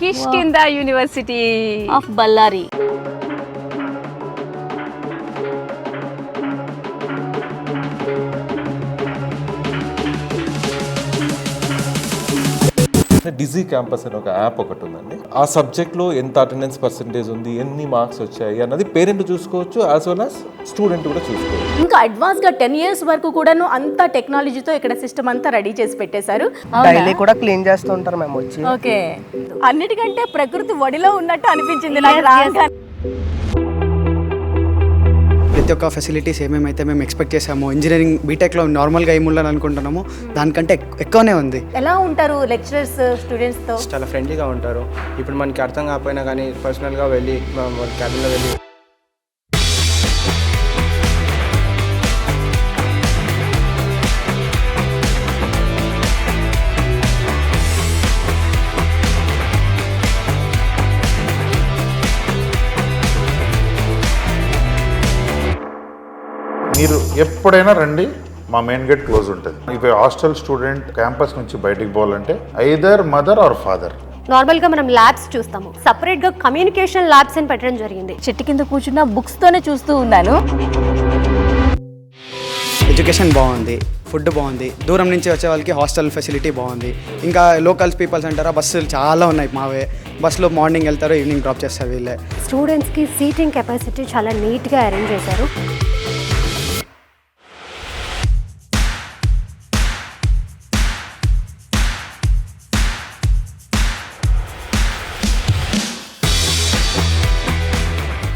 Kishkinda university of Ballari. Digi campus అని ఒక app ఒకటి ఉందండి. ఆ సబ్జెక్ట్లో ఎంత అటెండెన్స్ పర్సెంటేజ్ ఉంది, ఎన్ని మార్క్స్ వచ్చాయి అన్నది పేరెంట్ చూసుకోవచ్చు, యాజ్ వెల్ యాజ్ స్టూడెంట్ కూడా చూసుకోవచ్చు. ఇంకా అడ్వాన్స్గా 10 years వరకు కూడాను అంత టెక్నాలజీతో ఇక్కడ సిస్టమ్ అంతా రెడీ చేసి పెట్టేశారు. డైలీ కూడా క్లీన్ చేస్తూ ఉంటారు మేము వచ్చి. ఓకే, అన్నిటికంటే ప్రకృతి ఒడిలో ఉన్నట్టు అనిపించింది నాకు రాగా. ప్రతి ఒక్క ఫెసిలిటీస్ ఏమేమైతే మేము ఎక్స్పెక్ట్ చేసామో, ఇంజనీరింగ్ బీటెక్లో నార్మల్గా ఏముండాలని అనుకుంటున్నామో దానికంటే ఎక్కువనే ఉంది. ఎలా ఉంటారు లెక్చరర్స్ స్టూడెంట్స్తో? చాలా ఫ్రెండ్లీగా ఉంటారు. ఇప్పుడు మనకి అర్థం కాకపోయినా కానీ పర్సనల్గా వెళ్ళి క్యాబిన్లో వెళ్ళి మీరు ఎప్పుడైనా రండి, మా మెయిన్ గేట్ క్లోజ్ ఉంటుంది. ఇక హాస్టల్ స్టూడెంట్ క్యాంపస్ నుంచి బయటికి పోవాలంటే ఐదర్ మదర్ ఆర్ ఫాదర్. నార్మల్గా మనం ల్యాబ్స్ చూస్తాము, సపరేట్గా కమ్యూనికేషన్ ల్యాబ్స్ అని పెట్టడం జరిగింది. చెట్టు కింద కూర్చున్న బుక్స్తోనే చూస్తూ ఉన్నాను. ఎడ్యుకేషన్ బాగుంది, ఫుడ్ బాగుంది, దూరం నుంచి వచ్చే వాళ్ళకి హాస్టల్ ఫెసిలిటీ బాగుంది. ఇంకా లోకల్స్ పీపుల్స్ అంటారా, బస్సులు చాలా ఉన్నాయి మావే. బస్సులో మార్నింగ్ వెళ్తారు, ఈవినింగ్ డ్రాప్ చేస్తారు వీళ్ళే. స్టూడెంట్స్కి సీటింగ్ కెపాసిటీ చాలా నీట్గా అరేంజ్ చేశారు.